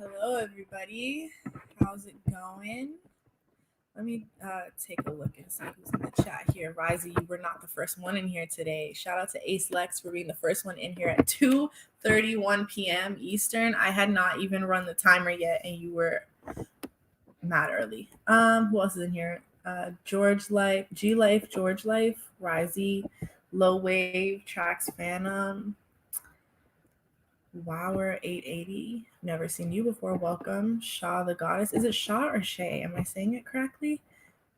Hello, everybody. How's it going? Let me take a look and see who's in the chat here. Risey, you were not the first one in here today. Shout out to Ace Lex for being the first one in here at 2:31 p.m. Eastern. I had not even run the timer yet, and you were mad early. Who else is in here? George Life, G Life, George Life, Risey, Low Wave, Tracks Phantom. Wower 880. Never seen you before. Welcome. Shaw the Goddess. Is it Shaw or Shay? Am I saying it correctly?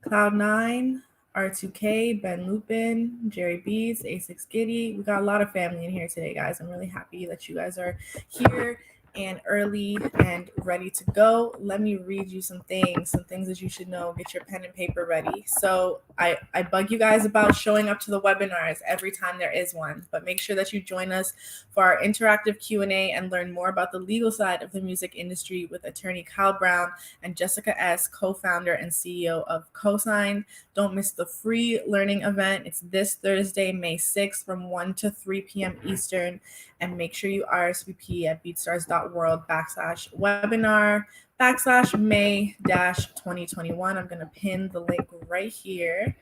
Cloud9, R2K, Ben Lupin, Jerry Beats, A6 Giddy. We got a lot of family in here today, guys. I'm really happy that you guys are here and early and ready to go. Let me read you some things that you should know. Get your pen and paper ready. So I bug you guys about showing up to the webinars every time there is one, but make sure that you join us for our interactive Q&A and learn more about the legal side of the music industry with attorney Kyle Brown and Jessica S., co-founder and CEO of Cosign. Don't miss the free learning event. It's this Thursday, May 6th from 1 to 3 p.m. Eastern. And make sure you RSVP at beatstars.world/webinar/May-2021. I'm going to pin the link right here.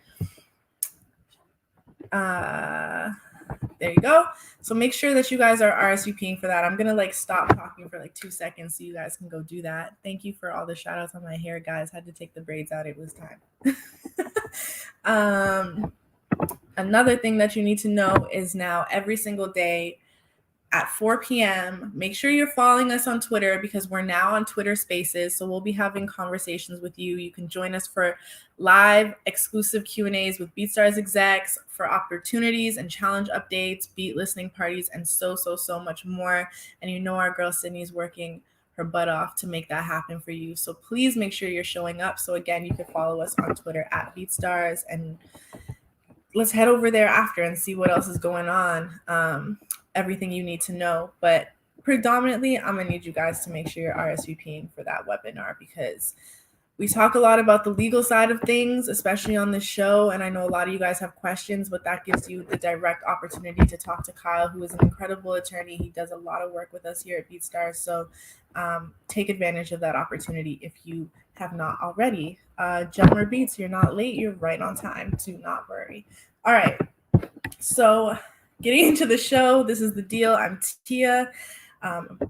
There you go. So make sure that you guys are RSVPing for that. I'm going to stop talking for 2 seconds so you guys can go do that. Thank you for all the shout outs on my hair, guys. Had to take the braids out. It was time. Another thing that you need to know is now every single day at 4 p.m. Make sure you're following us on Twitter because we're now on Twitter Spaces. So we'll be having conversations with you. You can join us for live exclusive Q&As with BeatStars execs, for opportunities and challenge updates, beat listening parties, and so much more. And you know our girl Sydney's working her butt off to make that happen for you. So please make sure you're showing up. So again, you can follow us on Twitter at BeatStars, and let's head over there after and see what else is going on. Everything you need to know, but predominantly I'm gonna need you guys to make sure you're RSVPing for that webinar because we talk a lot about the legal side of things, especially on this show, and I know a lot of you guys have questions, but that gives you the direct opportunity to talk to Kyle, who is an incredible attorney. He does a lot of work with us here at BeatStars, so take advantage of that opportunity if you have not already. Jummer Beats, you're not late, you're right on time. Do not worry. All right, so getting into the show, this is the deal. I'm Tia.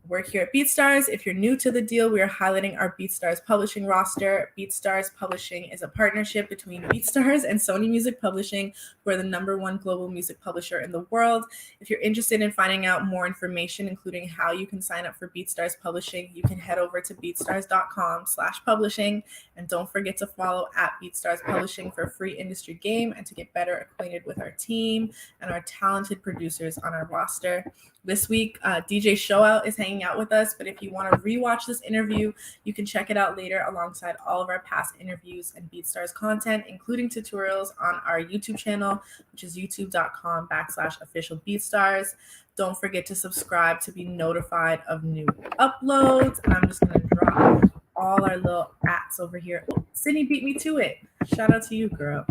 We're here at BeatStars. If you're new to the deal, we are highlighting our BeatStars Publishing roster. BeatStars Publishing is a partnership between BeatStars and Sony Music Publishing, who are the #1 global music publisher in the world. If you're interested in finding out more information, including how you can sign up for BeatStars Publishing, you can head over to beatstars.com/publishing. And don't forget to follow at BeatStars Publishing for a free industry game and to get better acquainted with our team and our talented producers on our roster. This week, DJ ShowOutt is hanging out with us, but if you want to rewatch this interview, you can check it out later alongside all of our past interviews and BeatStars content, including tutorials on our YouTube channel, which is youtube.com/officialbeatstars. Don't forget to subscribe to be notified of new uploads. And I'm just going to drop all our little ats over here. Oh, Sydney beat me to it. Shout out to you, girl.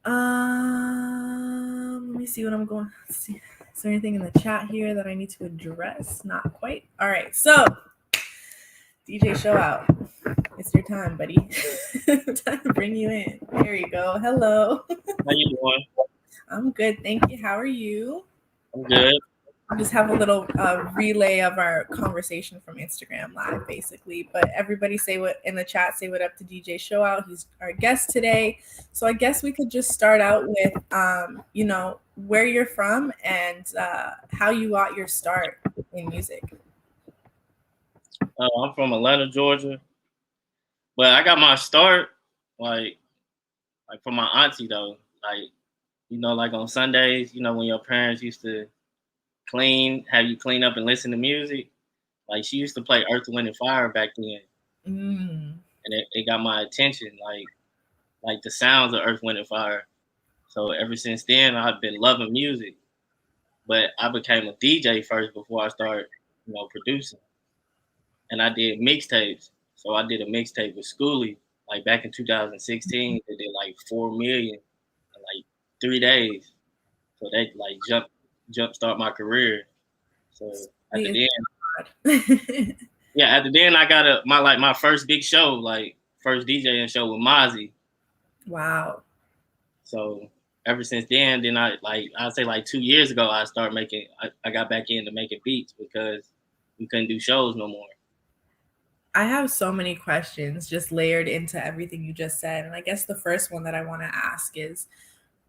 Let me see what I'm going to see. Is there anything in the chat here that I need to address? Not quite. All right. So, DJ ShowOutt, it's your time, buddy. Time to bring you in. There you go. Hello. How you doing? I'm good. Thank you. How are you? I'm good. I'll just have a little relay of our conversation from Instagram Live, basically. But everybody say what in the chat. Say what up to DJ ShowOutt. He's our guest today. So I guess we could just start out with, where you're from and how you got your start in music. I'm from Atlanta, Georgia, but I got my start like from my auntie though. Like on Sundays, when your parents used to have you clean up and listen to music. Like she used to play Earth, Wind and Fire back then. And it got my attention, like the sounds of Earth, Wind and Fire. So ever since then, I've been loving music. But I became a DJ first before I started, producing. And I did mixtapes. So I did a mixtape with Schoolie, like back in 2016. They did like 4 million in like 3 days. So they like jump start my career. So after then, God. Yeah, after then I got my first big show, like first DJing show with Mozzie. Wow. So ever since then I'd say like 2 years ago I got back into making beats because we couldn't do shows no more. I have so many questions just layered into everything you just said. And I guess the first one that I want to ask is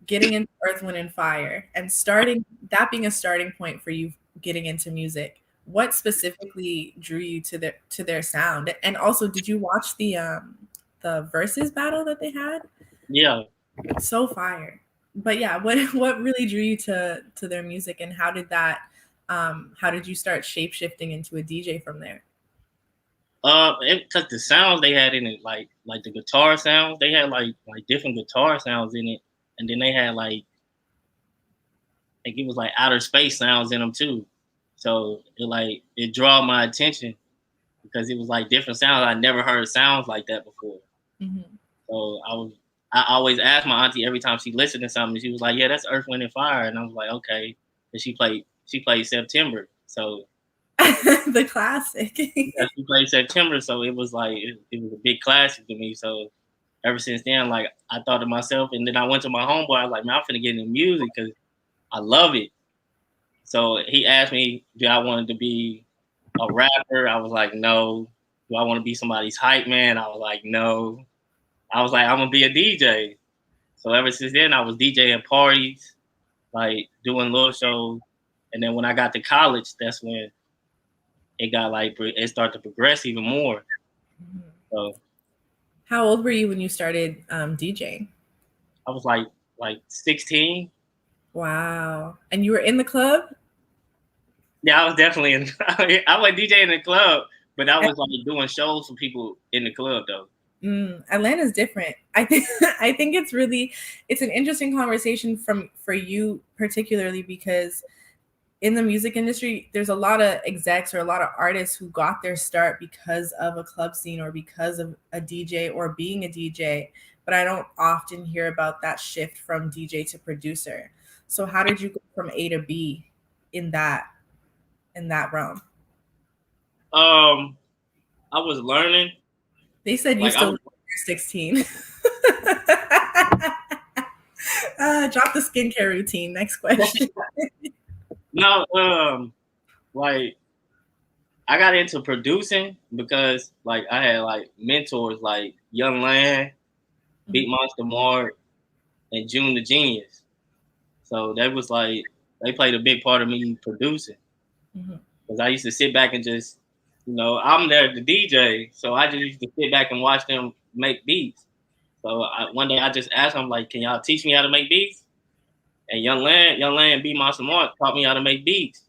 getting into Earth, Wind, and Fire and starting that being a starting point for you getting into music. What specifically drew you to their sound? And also, did you watch the versus battle that they had? Yeah. So fire. But yeah, what really drew you to their music, and how did you start shape shifting into a DJ from there? Because the sounds they had in it, like the guitar sounds, they had like different guitar sounds in it, and then they had like it was like outer space sounds in them too. So it draw my attention because it was like different sounds. I never heard sounds like that before. Mm-hmm. So I always asked my auntie every time she listened to something. She was like, "Yeah, that's Earth, Wind, and Fire," and I was like, "Okay." And she played September, so The classic. yeah, she played September, so it was like it was a big classic to me. So ever since then, like I thought to myself, and then I went to my homeboy. I was like, "Man, I'm finna get into music because I love it." So he asked me, "Do I wanted to be a rapper?" I was like, "No." Do I want to be somebody's hype man? I was like, "No." I was like, "I'm gonna be a DJ." So ever since then, I was DJing parties, like doing little shows. And then when I got to college, that's when it started to progress even more. So How old were you when you started DJing? I was like 16. Wow. And you were in the club? Yeah, I was definitely in. I went DJing in the club, but I was like doing shows for people in the club though. Atlanta's different. I think I think it's an interesting conversation for you particularly because in the music industry, there's a lot of execs or a lot of artists who got their start because of a club scene or because of a DJ or being a DJ, but I don't often hear about that shift from DJ to producer. So how did you go from A to B in that realm? I was learning. They said you Like I still was look like you're 16. Drop the skincare routine. Next question. no, like I got into producing because like I had like mentors like Young Land, Beat Monster Mark, and June the Genius. So that was like they played a big part of me producing Mhm. because I used to sit back and just, I'm there to DJ, so I just used to sit back and watch them make beats. So one day I just asked them like, "Can y'all teach me how to make beats?" And Young Land, and Beat Monster Mark taught me how to make beats.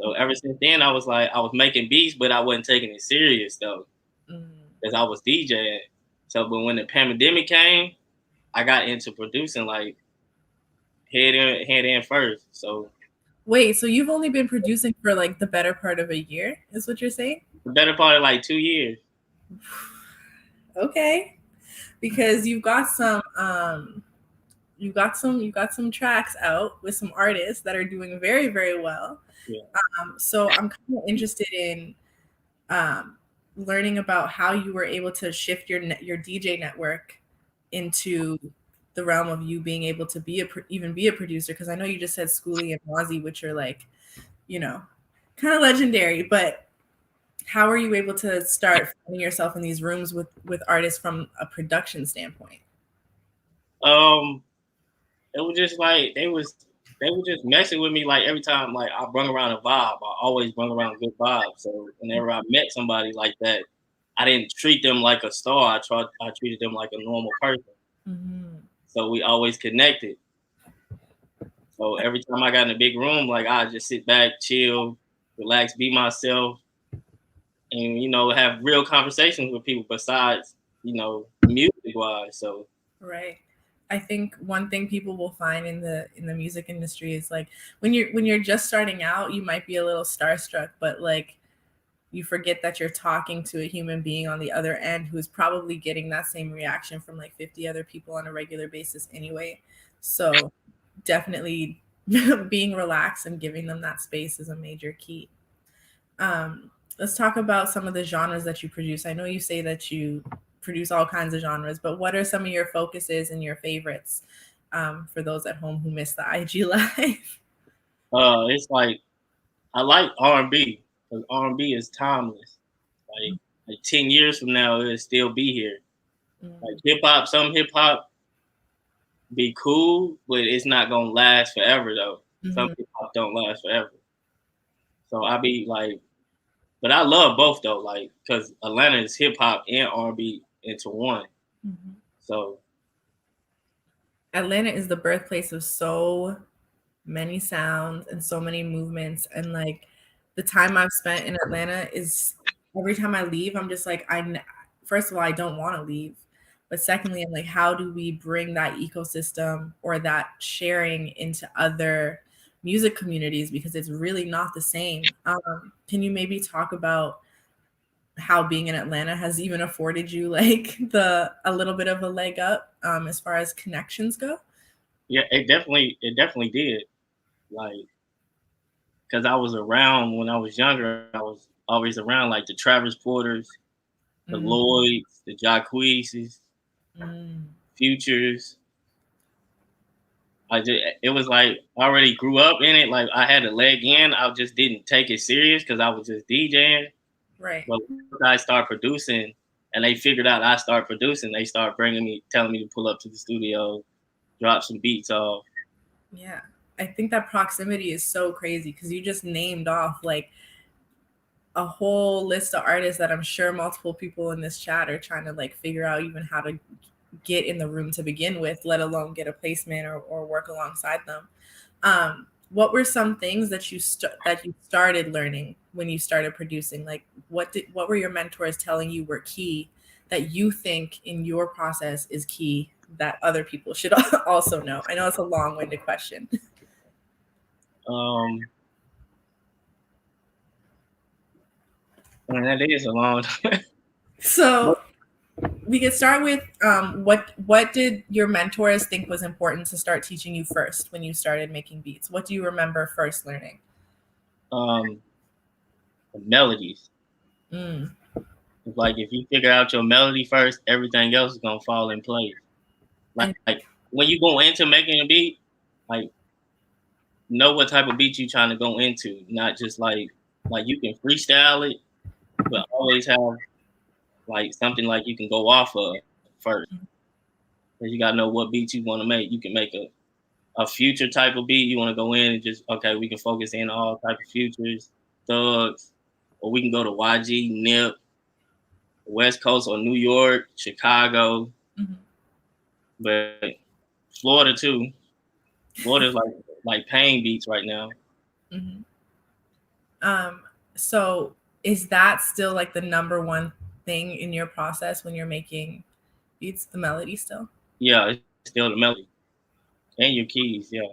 So ever since then, I was like, I was making beats, but I wasn't taking it serious though, Mm. because I was DJing. So, but when the pandemic came, I got into producing like head in first. So Wait, so you've only been producing for like the better part of a year, is what you're saying? the better part of like 2 years. Okay. Because you've got some tracks out with some artists that are doing very, very well. Yeah. So I'm kind of interested in um, learning about how you were able to shift your DJ network into the realm of you being able to even be a producer. Because I know you just said Schoolie and Mozzie, which are like, you know, kind of legendary. But how are you able to start finding yourself in these rooms with artists from a production standpoint? Um, it was just like they were just messing with me like every time like I brung around a vibe. I always brung around good vibes. So whenever I met somebody like that, I didn't treat them like a star. I treated them like a normal person. Mm-hmm. So we always connected. So every time I got in a big room, like I just sit back, chill, relax, be myself, and have real conversations with people besides music wise. So Right. I think one thing people will find in the music industry is like when you're just starting out, you might be a little starstruck, but like you forget that you're talking to a human being on the other end who's probably getting that same reaction from like 50 other people on a regular basis anyway. So definitely being relaxed and giving them that space is a major key. Let's talk about some of the genres that you produce. I know you say that you produce all kinds of genres, but what are some of your focuses and your favorites for those at home who miss the IG live? It's like I like R&B because R&B is timeless. Like 10 years from now, it'll still be here. Like hip hop, some hip hop be cool, but it's not gonna last forever though. Some hip hop don't last forever. So I be like, but I love both though, like because Atlanta is hip hop and R&B into one. So Atlanta is the birthplace of so many sounds and so many movements, and like the time I've spent in Atlanta is every time I leave, I'm just like, first of all, I don't want to leave, but secondly, I'm like, how do we bring that ecosystem or that sharing into other music communities, because it's really not the same. Can you maybe talk about how being in Atlanta has even afforded you like a little bit of a leg up as far as connections go? yeah, it definitely did. Like, because I was around when I was younger, I was always around like the Travis Porters, the Lloyds, the Jacquees, Futures. It was like I already grew up in it. Like I had a leg in. I just didn't take it serious because I was just DJing. Right. But once I started producing, and they figured out I started producing, they started telling me to pull up to the studio, drop some beats off. Yeah, I think that proximity is so crazy because you just named off like a whole list of artists that I'm sure multiple people in this chat are trying to like figure out even how to get in the room to begin with, let alone get a placement or work alongside them. What were some things that you started learning when you started producing? Like what were your mentors telling you were key that you think in your process is key that other people should also know? I know it's a long-winded question. And that is a long time. So we could start with what did your mentors think was important to start teaching you first when you started making beats? What do you remember first learning? Melodies. Like if you figure out your melody first, everything else is gonna fall in place. Like when you go into making a beat, like know what type of beat you trying to go into. Not just like you can freestyle it, but always have like something like you can go off of first. Because you gotta know what beat you want to make. You can make a future type of beat. You want to go in and just we can focus in all type of futures, thugs, or we can go to YG, Nip, West Coast or New York, Chicago, but Florida too. Florida's like pain beats right now. So is that still like the number one thing in your process when you're making beats, the melody still? Yeah, it's still the melody and your keys. Yeah.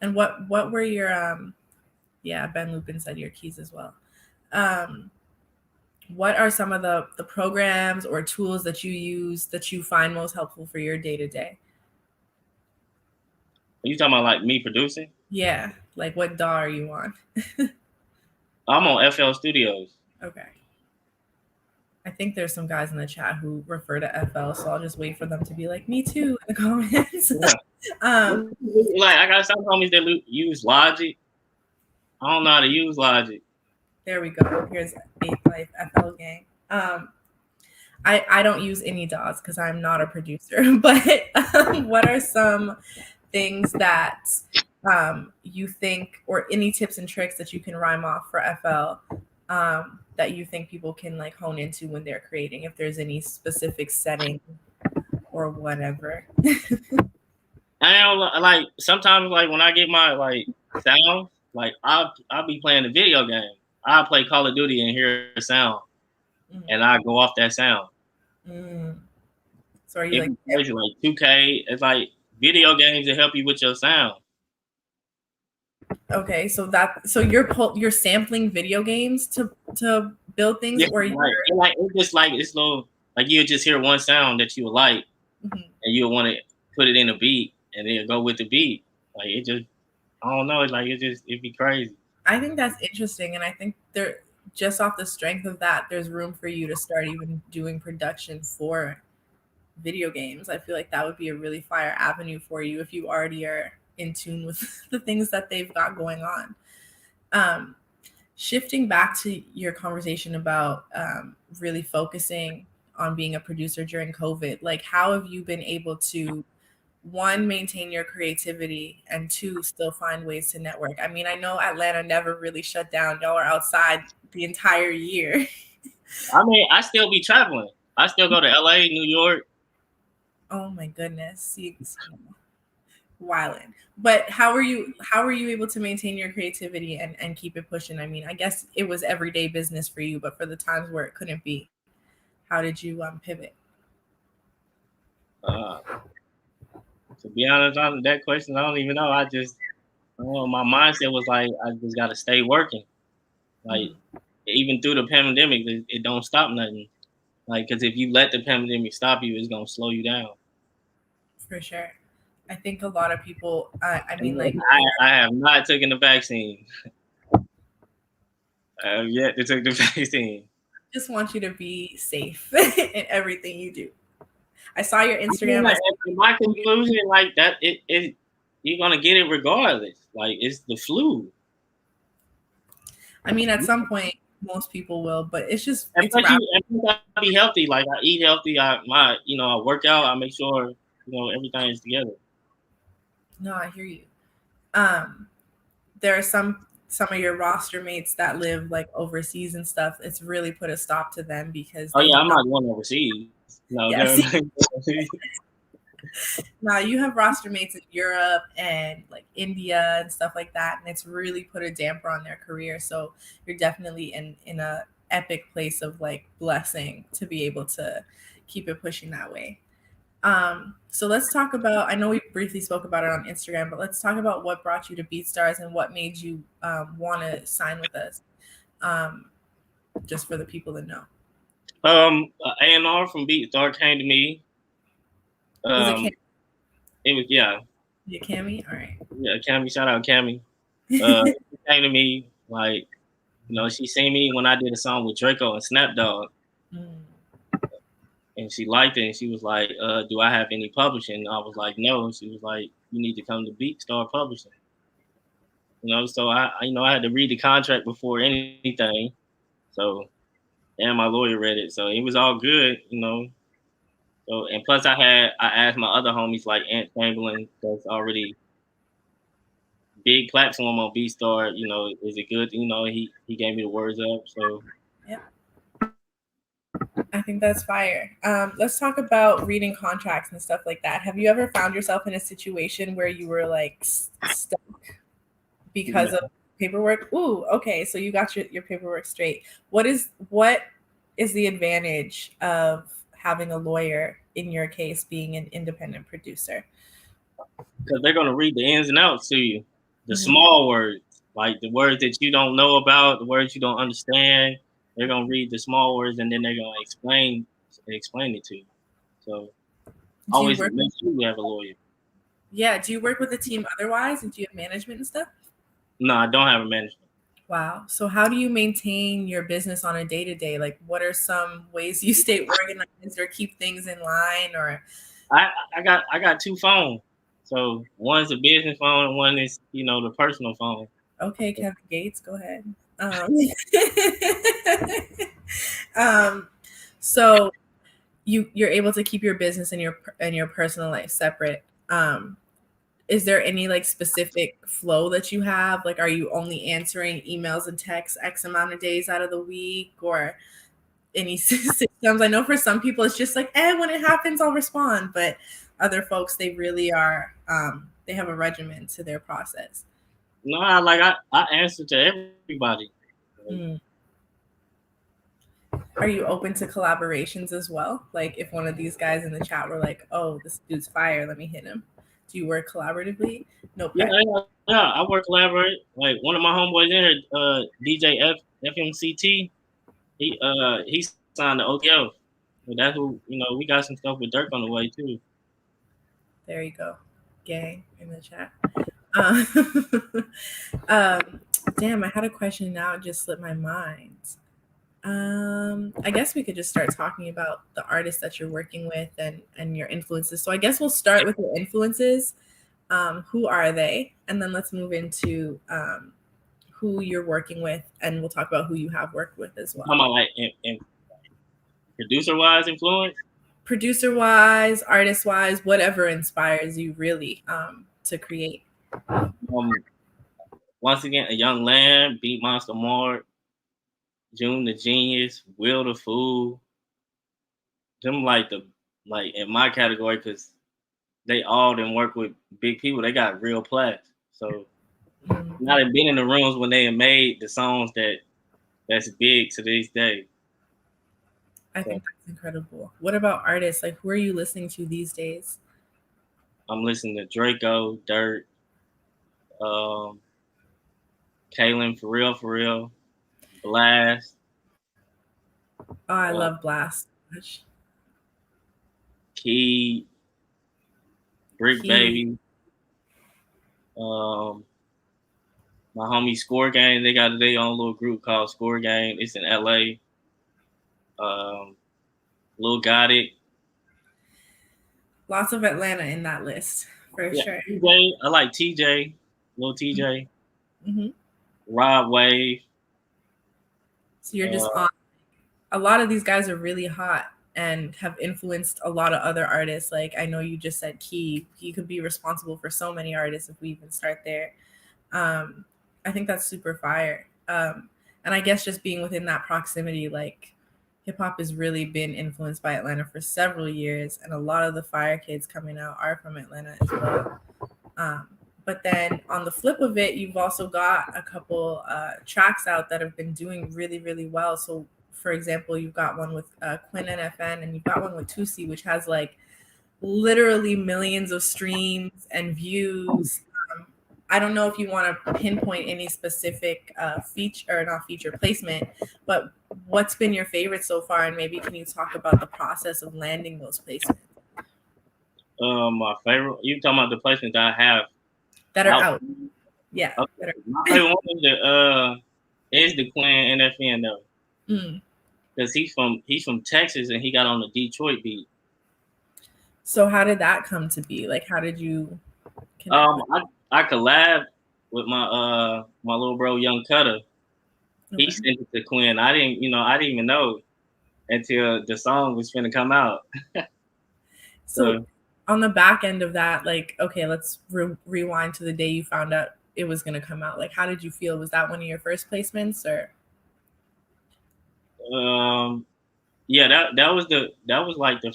And what were your yeah, Ben Lupin said your keys as well. What are some of the programs or tools that you use that you find most helpful for your day-to-day? Are you talking about like me producing? Yeah, like what DAW are you on? I'm on FL Studios. Okay. I think there's some guys in the chat who refer to FL, so I'll just wait for them to be like, me too, in the comments. Yeah. Like I got some homies that use Logic. I don't know how to use Logic. There we go. Here's 8th Life FL gang. I don't use any DAWs because I'm not a producer, but what are some things that you think, or any tips and tricks that you can rhyme off for FL that you think people can like hone into when they're creating, if there's any specific setting or whatever? I don't like sometimes like when I get my like sound, like I'll be playing a video game. I play Call of Duty and hear a sound, and I go off that sound. So are you like 2K? It's like video games that help you with your sound. Okay, so you're sampling video games to build things, yeah, or it's just like it's little like you just hear one sound that you would like, and you want to put it in a beat, and then go with the beat. Like it just, I don't know, like it'd be crazy. I think that's interesting, and I think there, just off the strength of that, there's room for you to start even doing production for video games. I feel like that would be a really fire avenue for you if you already are in tune with the things that they've got going on. Um, Shifting back to your conversation about really focusing on being a producer during COVID, like how have you been able to, one, maintain your creativity, and two, still find ways to network? I mean, I know Atlanta never really shut down. Y'all are outside the entire year. I mean, I still be traveling. I still go to LA, New York. Oh my goodness. Wilding. But how are you able to maintain your creativity and keep it pushing? I mean, I guess it was everyday business for you, but for the times where it couldn't be, how did you pivot? Uh, to be honest, on that question, I don't even know. My mindset was like, I just got to stay working. Like, even through the pandemic, it don't stop nothing. Like, because if you let the pandemic stop you, it's going to slow you down. For sure. I think a lot of people, I mean, like, I have not taken the vaccine. I have yet to take the vaccine. just want you to be safe in everything you do. I saw your Instagram. My conclusion, like that, you're gonna get it regardless. Like it's the flu. I mean, at some point, most people will, but it's just And plus, I be healthy. Like I eat healthy. I work out. I make sure everything is together. No, I hear you. There are some of your roster mates that live like overseas and stuff. It's really put a stop to them because. Oh yeah, I'm not going overseas. No, yes. Now you have roster mates in Europe and like India and stuff like that, and it's really put a damper on their career. So you're definitely in a epic place of like blessing to be able to keep it pushing that way. So let's talk about, I know we briefly spoke about it on Instagram, but let's talk about what brought you to BeatStars and what made you want to sign with us, just for the people that know. A&R from BeatStars came to me. Was it was, yeah. Yeah, Cammy? All right. Yeah, Cammy, shout out Cammy. She came to me, like, she seen me when I did a song with Draco and Snap Dogg. And she liked it, and she was like, do I have any publishing? And I was like, no. She was like, you need to come to BeatStars Publishing. So I had to read the contract before anything. So, and my lawyer read it. So it was all good, So, and plus I asked my other homies like Ant Chamberlain, that's already big platform on BeatStars, is it good? He gave me the words up. So yeah. I think that's fire. Let's talk about reading contracts and stuff like that. Have you ever found yourself in a situation where you were like stuck because of paperwork? Ooh, okay. So you got your paperwork straight. What is the advantage of having a lawyer in your case being an independent producer? Because they're going to read the ins and outs to you. The small words, like the words that you don't know about, the words you don't understand. They're gonna read the small words and then they're gonna explain it to you. So always make sure you have a lawyer. Yeah. Do you work with a team otherwise? And do you have management and stuff? No, I don't have a management. Wow. So how do you maintain your business on a day-to-day? Like what are some ways you stay organized or keep things in line? Or I got two phones. So one's a business phone and one is, the personal phone. Okay, Kevin Gates, go ahead. So you're able to keep your business and your personal life separate. Is there any like specific flow that you have? Like, are you only answering emails and texts X amount of days out of the week, or any systems? I know for some people it's just like, when it happens, I'll respond. But other folks, they really are, they have a regimen to their process. No, I answer to everybody. Are you open to collaborations as well? Like if one of these guys in the chat were like, oh, this dude's fire, let me hit him. Do you work collaboratively? No. Yeah, I work collaborate. Like one of my homeboys in here, DJ FMCT, he signed the OTO. That's who, we got some stuff with Dirk on the way too. There you go. Gang in the chat. Damn, I had a question now. It just slipped my mind. I guess we could just start talking about the artists that you're working with and your influences. So I guess we'll start with your influences. Who are they? And then let's move into who you're working with, and we'll talk about who you have worked with as well. I'm like in producer wise influence. Producer wise, artist wise, whatever inspires you really to create. Once again, A Young Land, Beat Monster Mark, June the Genius, Will the Fool. Them like in my category, because they all didn't work with big people. They got real plaques. So now they've been in the rooms when they have made the songs that's big to this day. I think that's incredible. What about artists? Like, who are you listening to these days? I'm listening to Draco, Dirt, Kaylin, For Real, Blast. Oh, I love Blast. Key, Brick Baby. My homie Score Gang, they got their own little group called Score Gang. It's in LA. Lil Got It. Lots of Atlanta in that list, for sure. TJ, I like TJ, Lil TJ. Mm-hmm. Rod Wave. So you're just on. A lot of these guys are really hot and have influenced a lot of other artists. Like, I know you just said Key. He could be responsible for so many artists if we even start there. I think that's super fire. And I guess just being within that proximity, like, hip hop has really been influenced by Atlanta for several years, and a lot of the fire kids coming out are from Atlanta as well. But then on the flip of it, you've also got a couple tracks out that have been doing really, really well. So, for example, you've got one with Quinn NFN, and you've got one with Tusi, which has like literally millions of streams and views. I don't know if you want to pinpoint any specific feature placement, but what's been your favorite so far? And maybe can you talk about the process of landing those placements? My favorite, you talking about the placement that I have that are out? Yeah. Okay. My favorite one is the Quinn NFN though. Because he's from Texas and he got on the Detroit beat. So how did that come to be? Like, how did you I collabed with my little bro Young Cutter. Okay. He sent it to Quinn. I didn't even know until the song was finna come out. So on the back end of that, like, okay, let's rewind to the day you found out it was gonna come out. Like, how did you feel? Was that one of your first placements, or? Yeah, that was like the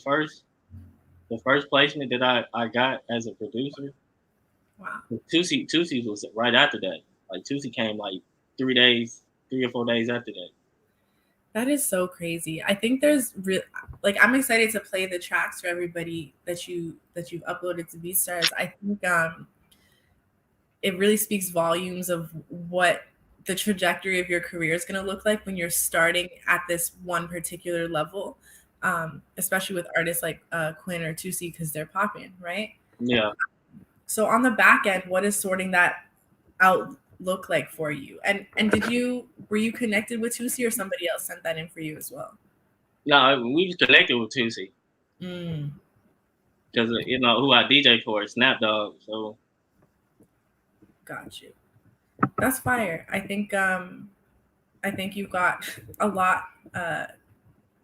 first placement that I got as a producer. Wow. Tusi was right after that. Like, Tusi came like 3 or 4 days after that. That is so crazy. I think there's I'm excited to play the tracks for everybody that you've uploaded to BeatStars. I think it really speaks volumes of what the trajectory of your career is going to look like when you're starting at this one particular level, especially with artists like Quinn or Tusi, because they're popping, right? Yeah. So on the back end, what is sorting that out look like for you? And were you connected with Tusi, or somebody else sent that in for you as well? No, we was connected with Tusi. Because who I DJ for is Snapdog. So got you. That's fire. I think you've got a lot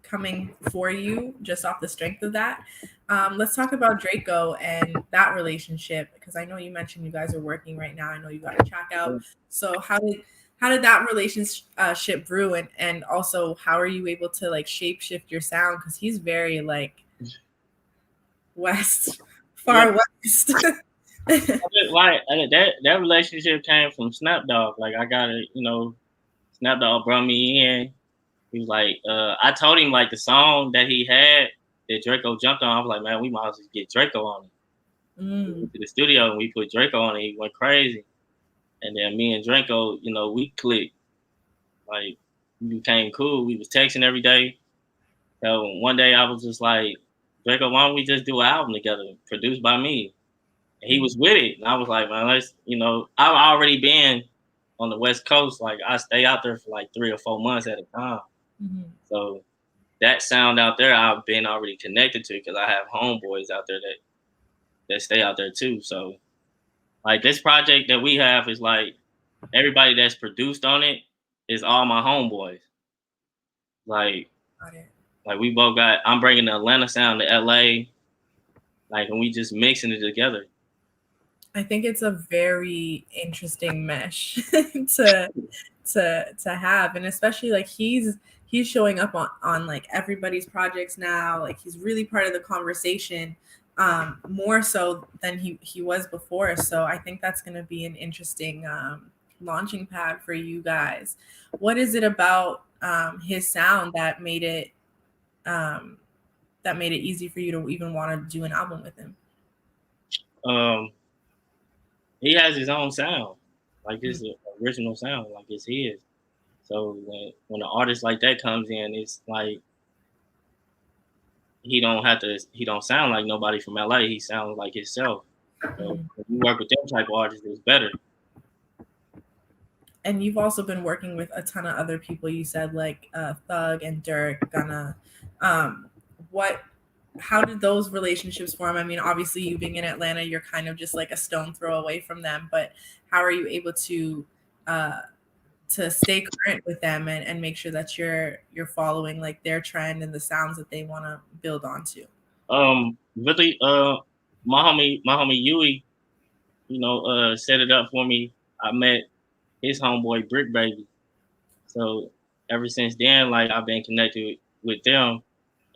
coming for you just off the strength of that. Let's talk about Draco and that relationship, because I know you mentioned you guys are working right now. I know you got a track out. So how did that relationship brew, and also how are you able to like shape shift your sound, because he's very like far west. Like that relationship came from Snapdog. Like, I got it, Snapdog brought me in. He was like, I told him like the song that he had that Draco jumped on. I was like, man, we might as well get Draco on it. We went to the studio and we put Draco on it. He went crazy. And then me and Draco, we clicked. Like, we became cool. We was texting every day. So one day I was just like, Draco, why don't we just do an album together, produced by me? And he was with it. And I was like, man, let's, I've already been on the West Coast, like I stay out there for like 3 or 4 months at a time. Mm-hmm. So that sound out there, I've been already connected to because I have homeboys out there that stay out there too. So like this project that we have is like everybody that's produced on it is all my homeboys. Like, Got it. like we both got. I'm bringing the Atlanta sound to LA, like, and we just mixing it together. I think it's a very interesting mesh to have, and especially like he's showing up on like everybody's projects now. Like he's really part of the conversation, more so than he was before. So I think that's going to be an interesting launching pad for you guys. What is it about his sound that made it easy for you to even want to do an album with him? He has his own sound, like his original sound, like it's his. So when an artist like that comes in, it's like he don't sound like nobody from LA. He sounds like himself. So when you work with them type of artists, it's better. And you've also been working with a ton of other people. You said like Thug and Dirk, Gunna. How did those relationships form? I mean, obviously you being in Atlanta, you're kind of just like a stone throw away from them, but how are you able to stay current with them and make sure that you're following like their trend and the sounds that they want to build onto? Really, my homie Yui, set it up for me. I met his homeboy Brick Baby. So ever since then, like I've been connected with them,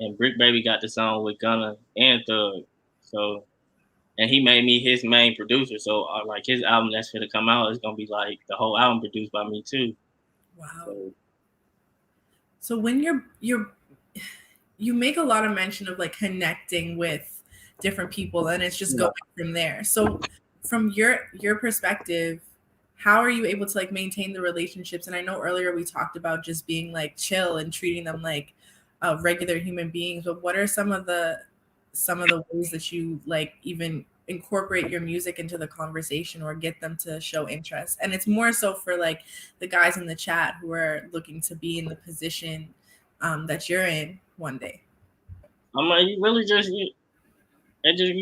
and Brick Baby got the song with Gunna and Thug. So, and he made me his main producer. So like his album that's gonna come out is gonna be like the whole album produced by me too. Wow. So when you make a lot of mention of like connecting with different people and it's just going from there. So from your perspective, how are you able to like maintain the relationships? And I know earlier we talked about just being like chill and treating them like regular human beings, but what are some of the ways that you like even incorporate your music into the conversation or get them to show interest? And it's more so for like the guys in the chat who are looking to be in the position that you're in one day. I mean, you really you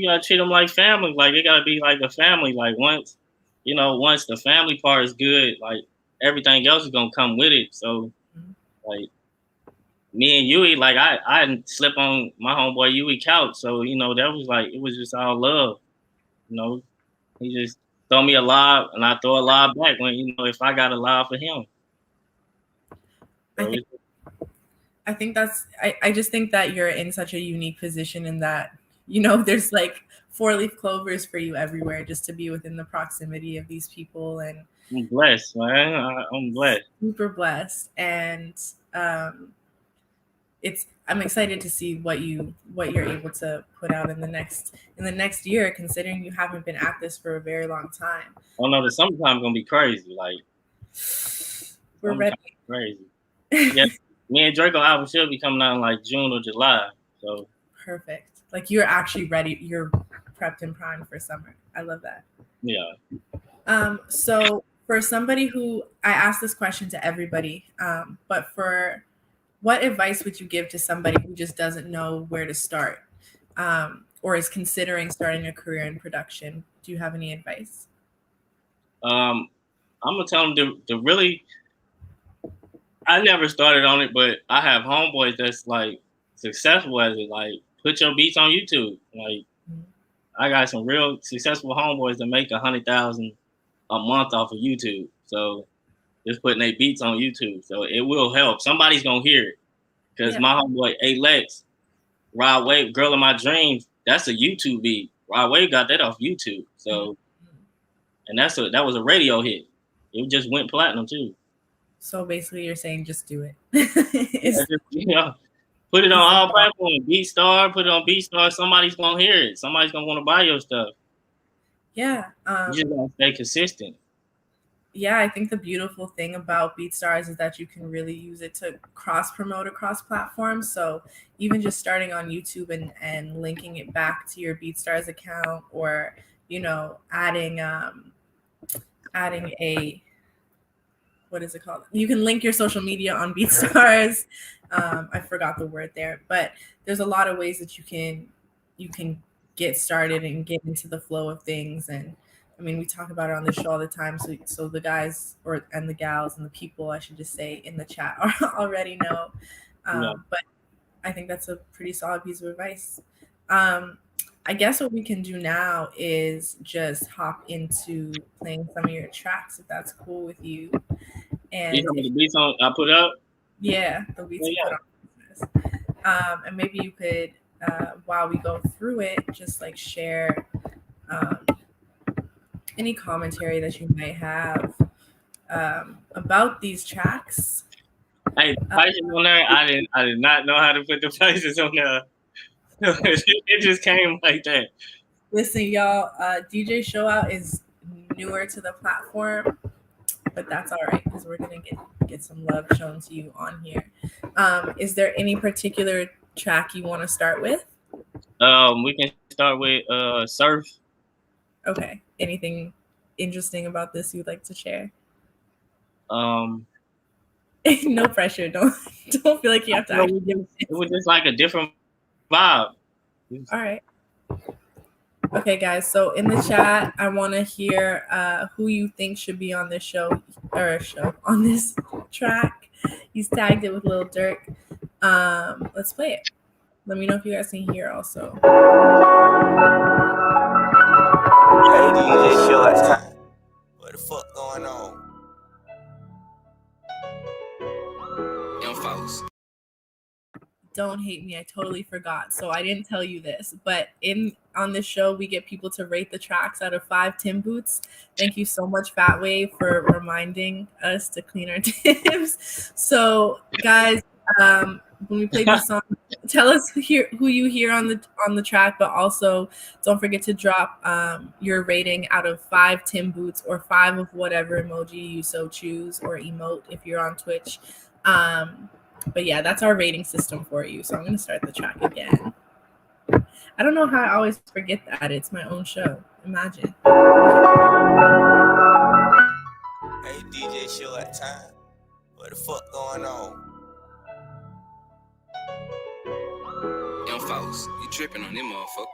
gotta treat them like family. Like it gotta be like a family. Like once the family part is good, like everything else is gonna come with it. So, like me and Yui, like I slept on my homeboy Yui couch. So that was like it was just all love. He just throw me a lob and I throw a lob back when if I got a lob for him. So I think I just think that you're in such a unique position in that, there's like 4-leaf clovers for you everywhere just to be within the proximity of these people. And I'm blessed, man. I'm blessed. Super blessed. And I'm excited to see what you're able to put out in the next year, considering you haven't been at this for a very long time. Oh no, the summertime gonna be crazy. Like we're ready. Crazy. Yeah. Me and Draco album should be coming out in like June or July. So perfect. Like you're actually ready. You're prepped and primed for summer. I love that. Yeah. So for somebody who, I ask this question to everybody, but for what advice would you give to somebody who just doesn't know where to start, or is considering starting a career in production? Do you have any advice? I'm gonna tell them to really. I never started on it, but I have homeboys that's like successful at it. Like, put your beats on YouTube. Like, I got some real successful homeboys that make 100,000 a month off of YouTube. So just putting their beats on YouTube. So it will help. Somebody's gonna hear it. Because my homeboy Alex, Rod Wave, Girl in My Dreams, that's a YouTube beat. Rod Wave got that off YouTube. So, and that was a radio hit. It just went platinum too. So basically, you're saying just do it. Put it on all platforms. BeatStar, put it on BeatStar. Somebody's gonna hear it. Somebody's gonna want to buy your stuff. Yeah. You just gotta stay consistent. Yeah, I think the beautiful thing about BeatStars is that you can really use it to cross promote across platforms. So even just starting on YouTube and linking it back to your BeatStars account, or adding a what is it called? You can link your social media on BeatStars. I forgot the word there, but there's a lot of ways that you can get started and get into the flow of things. And I mean, we talk about it on the show all the time. So the guys and the gals and the people, I should just say, in the chat already know. But I think that's a pretty solid piece of advice. I guess what we can do now is just hop into playing some of your tracks, if that's cool with you. And the beats I put up? Yeah, the beats you put on. And maybe you could, while we go through it, just like share any commentary that you might have about these tracks. Hey, the prices on there, I did not know how to put the prices on there. It just came like that. Listen, y'all, DJ ShowOutt is newer to the platform, but that's all right because we're gonna get some love shown to you on here. Is there any particular track you want to start with? We can start with Surf. Okay. Anything interesting about this you'd like to share? No pressure. Don't feel like you have to. It was just like a different vibe. All right. Okay, guys. So in the chat, I want to hear who you think should be on this show on this track. He's tagged it with Lil Durk. Let's play it. Let me know if you guys can hear also. Hey, DJ ShowOutt. What the fuck going on? Young folks. Don't hate me. I totally forgot. So I didn't tell you this, but on this show, we get people to rate the tracks out of 5 Tim boots. Thank you so much, Fat Wave, for reminding us to clean our tips. So guys, when we play this song, tell us who you hear on the track, but also don't forget to drop your rating out of 5 Tim boots or 5 of whatever emoji you so choose, or emote if you're on Twitch. But yeah, that's our rating system for you. So I'm going to start the track again. I don't know how I always forget that. It's my own show. Imagine. Hey, DJ ShowOutt time. What the fuck going on? Young folks, you tripping on them motherfucker.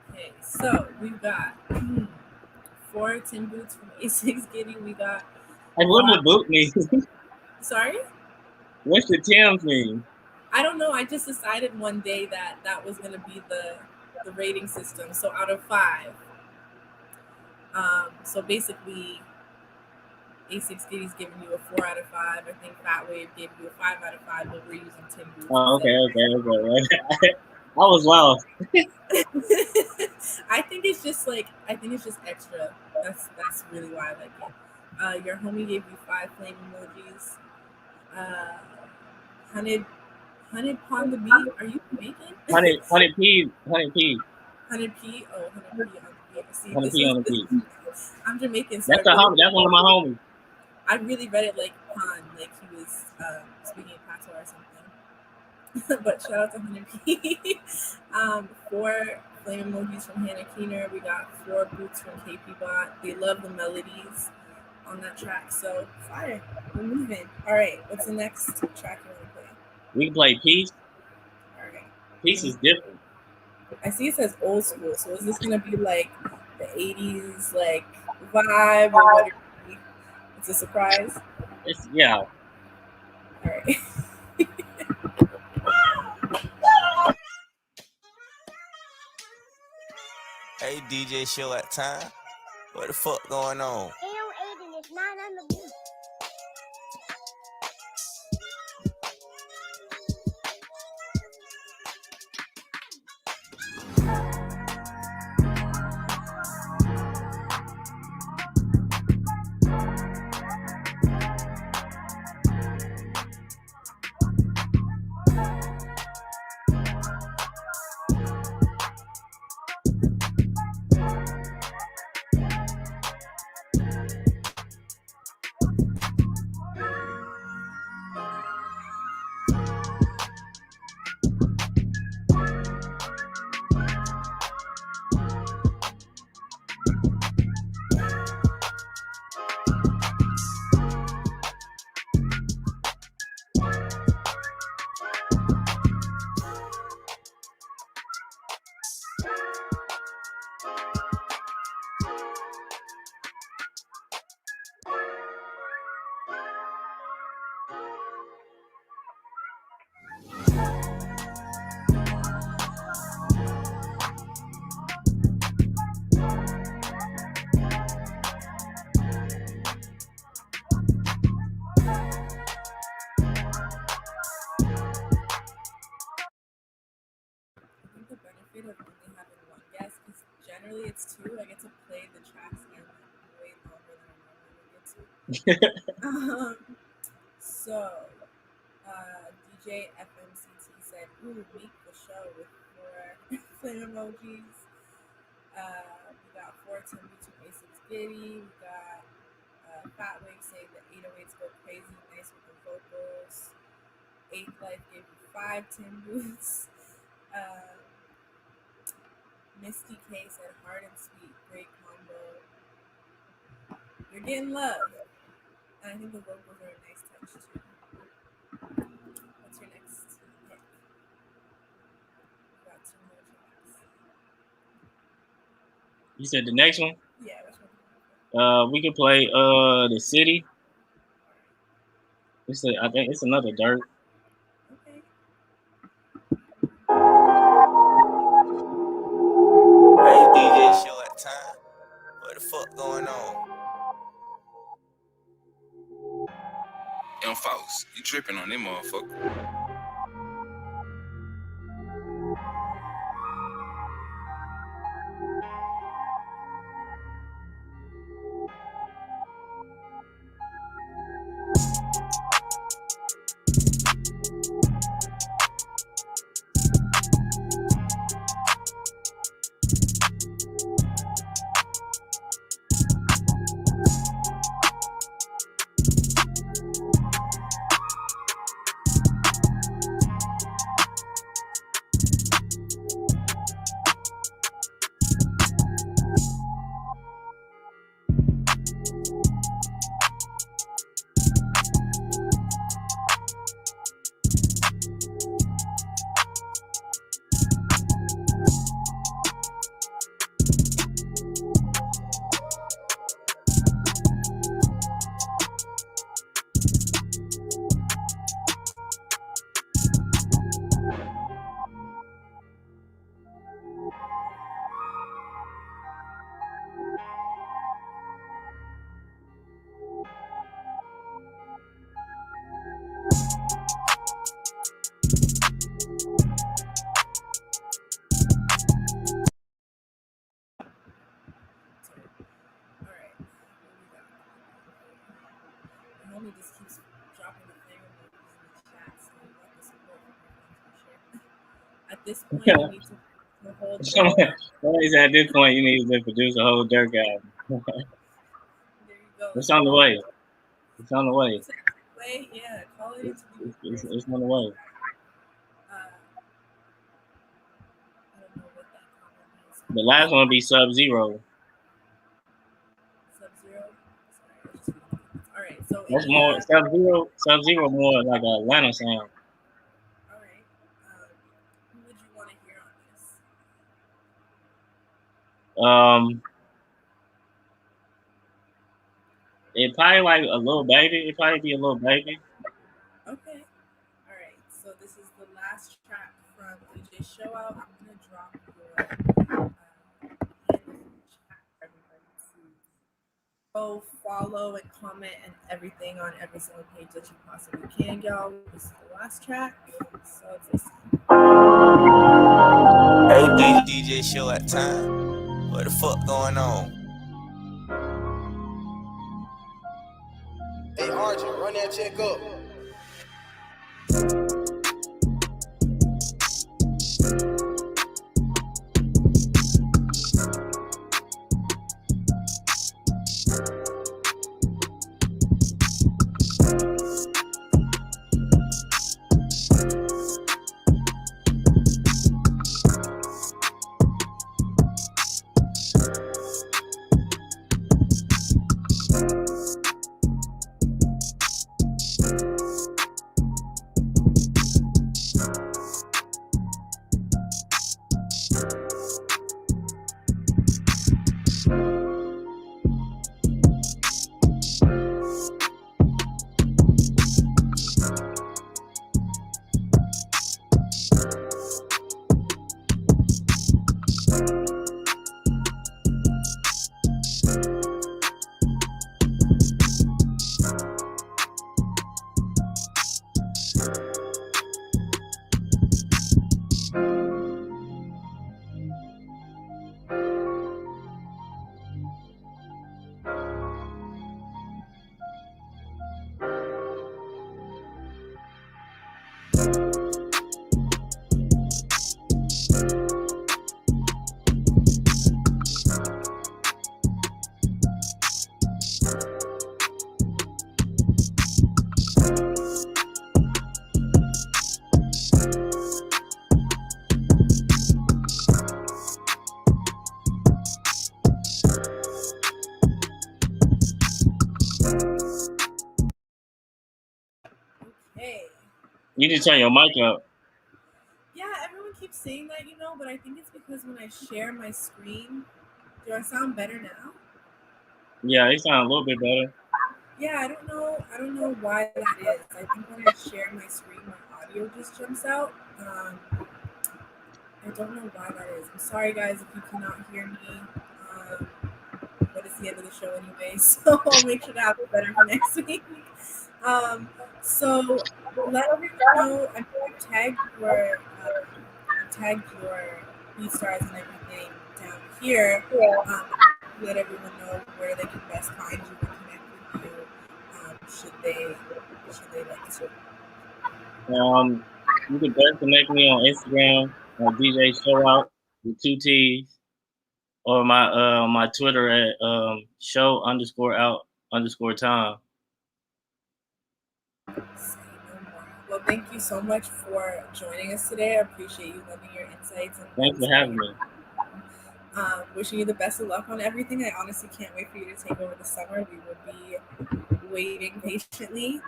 Okay, so we've got 4 Tim boots from A6 Giddy. We got. Hey, what does boot mean? Sorry? What's the Tim's mean? I don't know. I just decided one day that was going to be the rating system. So out of 5. So basically, A6 Giddy's giving you a 4 out of 5. I think Fat Wave gave you a 5 out of 5, but we're using Tim boots. Oh, okay. I was lost. I think it's just extra. That's really why I like it. Your homie gave you 5 flame emojis. Hunted Pond the beat. Are you Jamaican? 100 P. 100 P. Oh, 100 P on the beat. See, 100 P on the beat. I'm Jamaican. So That's one of my homies. I really read it like Pond, like he was speaking in patois or something. But shout out to 100 P. For flame emojis from Hannah Keener. We got 4 boots from KP Bot. They love the melodies on that track. So fire. We're moving. All right. What's the next track you want to play? We can play Peace. All right. Peace is different. I see it says old school. So is this gonna be like the 80s like vibe or what? It's a surprise. Yeah. All right. Hey, DJ ShowOutt time. What the fuck going on? Aiden is not on the beat. The benefit of only having one guest is generally it's 2. I get to play the tracks and way longer than I normally get to. So, DJ FMCT said, "Ooh, meet the show with 4 flame emojis." We got 4 Timbu to A6 Giddy. We got Fat Wig saying the 808s go crazy, nice with the vocals. 8th Life gave you 5 Timbus. Misty K said hard and sweet, great combo. You're getting love. And I think the vocals are a nice touch too. What's your next hit? We got 2 more tracks. You said the next one? Yeah, which one? We can play The City. I think it's another Dirt. Okay. Hey, DJ ShowOutt time. What the fuck going on? Young folks, you tripping on them motherfucker. Homie just keeps dropping the flame emojis in the chat, so we got the support from our friends for sure. At this point, we need to hold. At this point, you need to produce a whole Dirk album. There you go. It's on the way. It's on the way. Wait, yeah, call it into the It's on the way. I don't know what that comment The last one would be Sub-Zero. Sub-Zero. Sorry. All right. So That's any, more Sub-Zero. Sub-Zero more like a Atlanta sound. all right. Who would you want to hear on this? It probably like a Little Baby. It probably be a Little Baby. Okay. All right. So this is the last track from DJ ShowOutt. I'm gonna drop your handle in the chat for everybody to go follow and comment and everything on every single page that you possibly can, y'all. This is the last track. So it's Hey, DJ show at time. What the fuck going on? Hey, Archie, run that check up. okay. You need to turn your mic up. Yeah, everyone keeps saying that, but I think it's because when I share my screen, do I sound better now? Yeah, it sounds a little bit better. Yeah, I don't know why that is. I think when I share my screen, my audio just jumps out. I don't know why that is. I'm sorry, guys, if you cannot hear me. But it's the end of the show anyway, so I'll make sure to have it better for next week. So let everyone know. I'm going to tag your BeatStars and everything down here. Let everyone know where they can best find you and connect with you. Should they like to? You can best connect me on Instagram DJ ShowOutt with 2 T's, or my Twitter at show_out_time. Well, thank you so much for joining us today. I appreciate you lending your insights. And thanks for having me. Wishing you the best of luck on everything. I honestly can't wait for you to take over the summer. We will be waiting patiently.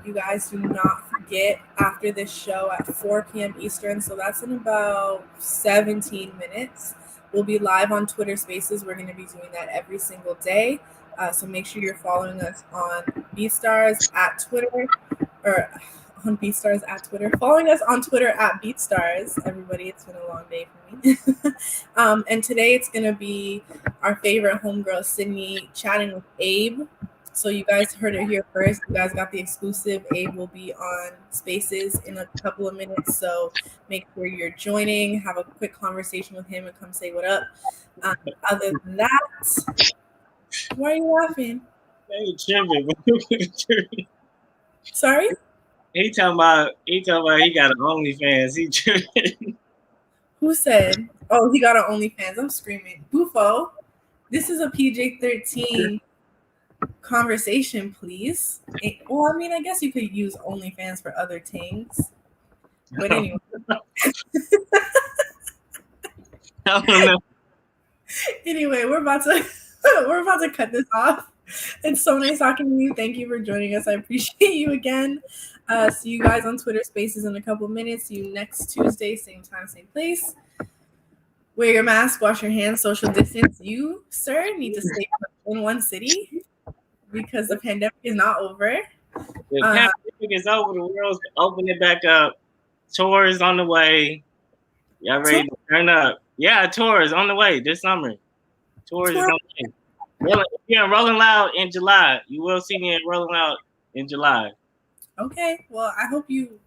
You guys do not forget, after this show at 4 p.m. Eastern, so that's in about 17 minutes, we'll be live on Twitter Spaces. We're going to be doing that every single day. So make sure you're following us on BeatStars at Twitter, or on BeatStars at Twitter. Following us on Twitter at BeatStars. Everybody, it's been a long day for me. And today it's going to be our favorite homegirl, Sydney, chatting with Abe. So you guys heard it here first. You guys got the exclusive. Abe will be on Spaces in a couple of minutes. So make sure you're joining, have a quick conversation with him, and come say what up. Other than that, why are you laughing? Hey, tripping. Sorry? He talking about he got an OnlyFans. He tripping. Who said? Oh, he got an OnlyFans. I'm screaming. Bufo, this is a PJ-13 conversation, please. Well, I mean, I guess you could use OnlyFans for other things. But anyway. I don't know. Anyway, we're about to cut this off. It's so nice talking to you. Thank you for joining us. I appreciate you again. See you guys on Twitter Spaces in a couple minutes. See you next Tuesday, same time, same place. Wear your mask, wash your hands, social distance. You, sir, need to stay in one city because the pandemic is not over. The pandemic is over. The world's opening back up. Tours on the way. Y'all ready to turn up? Yeah, tours on the way this summer. Tours is on the way. Yeah, Rolling Loud in July. You will see me in Rolling Loud in July. Okay. Well, I hope you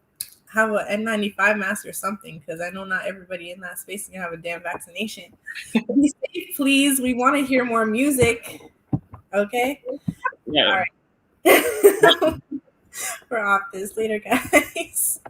have an N95 mask or something, because I know not everybody in that space can have a damn vaccination. Be safe, please. We want to hear more music. Okay? Yeah. All right. We're off this. Later, guys.